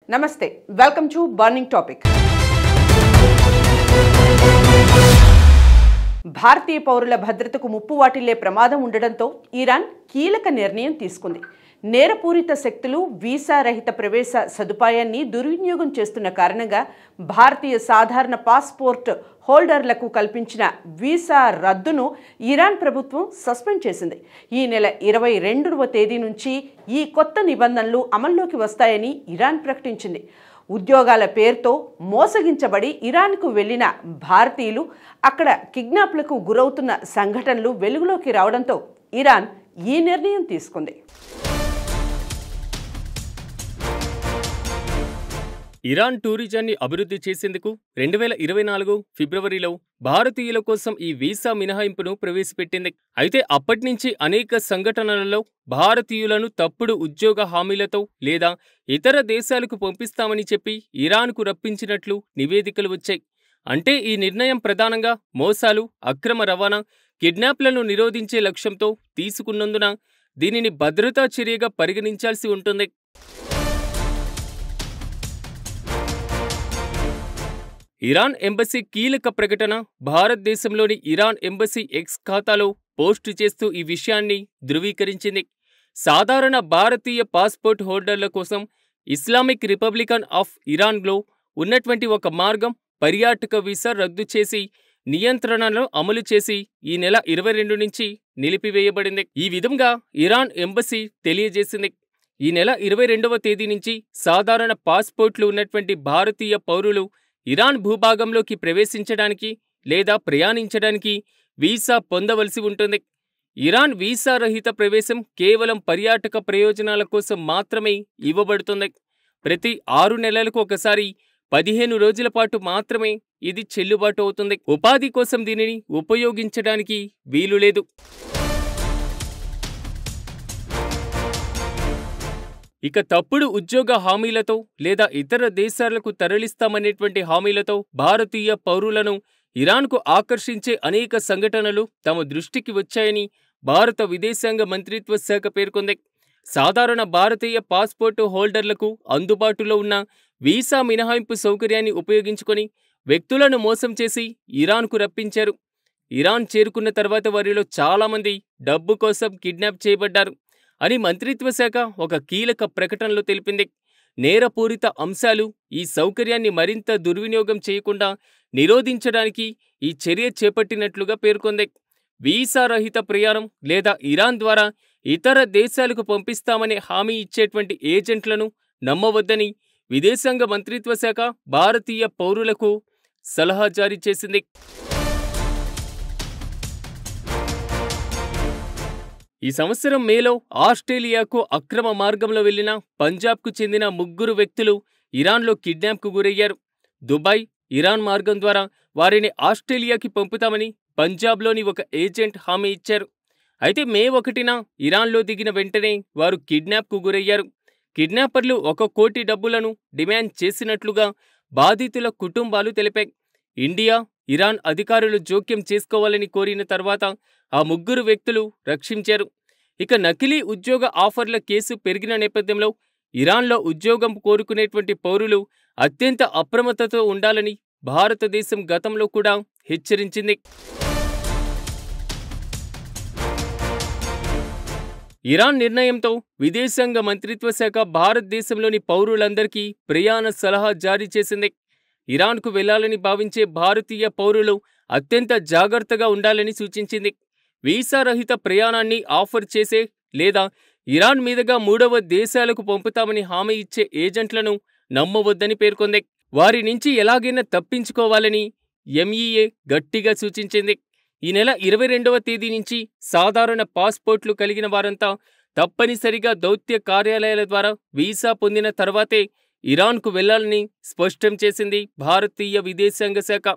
నమస్తే, welcome to burning topic. భారతీయ పౌరుల భద్రతకు ముప్పు వాటిల్లే ప్రమాదం ఉండడంతో ఇరాన్ కీలక నిర్ణయం తీసుకుంది. నేరపూరిత శక్తులు వీసా రహిత ప్రవేశ సదుపాయాన్ని దుర్వినియోగం చేస్తున్న కారణంగా భారతీయ సాధారణ పాస్పోర్ట్ హోల్డర్లకు కల్పించిన వీసా రద్దును ఇరాన్ ప్రభుత్వం సస్పెండ్ చేసింది. ఈ నెల 22వ తేదీ నుంచి ఈ కొత్త నిబంధనలు అమల్లోకి వస్తాయని ఇరాన్ ప్రకటించింది. ఉద్యోగాల పేరుతో మోసగించబడి ఇరాన్కు వెళ్లిన భారతీయులు అక్కడ కిడ్నాప్లకు గురవుతున్న సంఘటనలు వెలుగులోకి రావడంతో ఇరాన్ ఈ నిర్ణయం తీసుకుంది. ఇరాన్ టూరిజాన్ని అభివృద్ధి చేసేందుకు 2024 ఫిబ్రవరిలో భారతీయుల కోసం ఈ వీసా మినహాయింపును ప్రవేశపెట్టింది. అయితే అప్పటి నుంచి అనేక సంఘటనలలో భారతీయులను తప్పుడు ఉద్యోగ హామీలతో లేదా ఇతర దేశాలకు పంపిస్తామని చెప్పి ఇరాన్కు రప్పించినట్లు నివేదికలు వచ్చాయి. అంటే ఈ నిర్ణయం ప్రధానంగా మోసాలు, అక్రమ రవాణా, కిడ్నాప్లను నిరోధించే లక్ష్యంతో తీసుకున్నందున దీనిని భద్రతా చర్యగా పరిగణించాల్సి ఉంటుంది. ఇరాన్ ఎంబసీ కీలక ప్రకటన భారతదేశంలోని ఇరాన్ ఎంబసీ ఎక్స్ ఖాతాలో పోస్టు చేస్తూ ఈ విషయాన్ని ధృవీకరించింది. సాధారణ భారతీయ పాస్పోర్ట్ హోల్డర్ల కోసం ఇస్లామిక్ రిపబ్లికన్ ఆఫ్ ఇరాన్లో ఉన్నటువంటి ఒక మార్గం పర్యాటక వీసా రద్దు చేసి నియంత్రణను అమలు చేసి ఈ నెల 22 నుంచి నిలిపివేయబడింది. ఈ విధంగా ఇరాన్ ఎంబసీ తెలియజేసింది. ఈ నెల 22వ తేదీ నుంచి సాధారణ పాస్పోర్ట్లు ఉన్నటువంటి భారతీయ పౌరులు ఇరాన్ భూభాగంలోకి ప్రవేశించడానికి లేదా ప్రయాణించడానికి వీసా పొందవలసి ఉంటుంది. ఇరాన్ వీసా రహిత ప్రవేశం కేవలం పర్యాటక ప్రయోజనాల కోసం మాత్రమే ఇవ్వబడుతుంది. ప్రతి 6 నెలలకు ఒకసారి 15 రోజుల పాటు మాత్రమే ఇది చెల్లుబాటు అవుతుంది. ఉపాధి కోసం దీనిని ఉపయోగించడానికి వీలు లేదు. ఇక తప్పుడు ఉద్యోగ హామీలతో లేదా ఇతర దేశాలకు తరలిస్తామనేటువంటి హామీలతో భారతీయ పౌరులను ఇరాన్కు ఆకర్షించే అనేక సంఘటనలు తమ దృష్టికి వచ్చాయని భారత విదేశాంగ మంత్రిత్వ శాఖ పేర్కొంది. సాధారణ భారతీయ పాస్పోర్టు హోల్డర్లకు అందుబాటులో ఉన్న వీసా మినహాయింపు సౌకర్యాన్ని ఉపయోగించుకొని వ్యక్తులను మోసం చేసి ఇరాన్కు రప్పించారు. ఇరాన్ చేరుకున్న తర్వాత వారిలో చాలామంది డబ్బు కోసం కిడ్నాప్ చేయబడ్డారు అని మంత్రిత్వ శాఖ ఒక కీలక ప్రకటనలో తెలిపింది. నేరపూరిత అంశాలు ఈ సౌకర్యాన్ని మరింత దుర్వినియోగం చేయకుండా నిరోధించడానికి ఈ చర్య చేపట్టినట్లుగా పేర్కొంది. వీసా రహిత ప్రయాణం లేదా ఇరాన్ ద్వారా ఇతర దేశాలకు పంపిస్తామనే హామీ ఇచ్చేటువంటి ఏజెంట్లను నమ్మవద్దని విదేశాంగ మంత్రిత్వ శాఖ భారతీయ పౌరులకు సలహా జారీ చేసింది. ఈ సంవత్సరం మేలో ఆస్ట్రేలియాకు అక్రమ మార్గంలో వెళ్లిన పంజాబ్కు చెందిన 3 వ్యక్తులు ఇరాన్లో కిడ్నాప్కు గురయ్యారు. దుబాయ్, ఇరాన్ మార్గం ద్వారా వారిని ఆస్ట్రేలియాకి పంపుతామని పంజాబ్లోని ఒక ఏజెంట్ హామీ ఇచ్చారు. అయితే మే 1న ఇరాన్లో దిగిన వెంటనే వారు కిడ్నాప్కు గురయ్యారు. కిడ్నాపర్లు 1 కోటి డబ్బులను డిమాండ్ చేసినట్లుగా బాధితుల కుటుంబాలు తెలిపాయి. ఇండియా, ఇరాన్ అధికారులు జోక్యం చేసుకోవాలని కోరిన తర్వాత ఆ 3 వ్యక్తులు రక్షించారు. ఇక నకిలీ ఉద్యోగ ఆఫర్ల కేసు పెరిగిన నేపథ్యంలో ఇరాన్లో ఉద్యోగం కోరుకునేటువంటి పౌరులు అత్యంత అప్రమత్తతో ఉండాలని భారతదేశం గతంలో కూడా హెచ్చరించింది. ఇరాన్ నిర్ణయంతో విదేశాంగ మంత్రిత్వ శాఖ భారతదేశంలోని పౌరులందరికీ ప్రయాణ సలహా జారీ చేసింది. ఇరాన్కు వెళ్లాలని భావించే భారతీయ పౌరులు అత్యంత జాగ్రత్తగా ఉండాలని సూచించింది. వీసా రహిత ప్రయాణాన్ని ఆఫర్ చేసే లేదా ఇరాన్ మీదుగా 3వ దేశాలకు పంపుతామని హామీ ఇచ్చే ఏజెంట్లను నమ్మవద్దని పేర్కొంది. వారి నుంచి ఎలాగైనా తప్పించుకోవాలని ఎంఈఏ గట్టిగా సూచించింది. ఈ నెల 22వ తేదీ నుంచి సాధారణ పాస్పోర్ట్లు కలిగిన వారంతా తప్పనిసరిగా దౌత్య కార్యాలయాల ద్వారా వీసా పొందిన తర్వాతే ఇరాన్కు వెళ్లాలని స్పష్టం చేసింది భారతీయ విదేశాంగ శాఖ.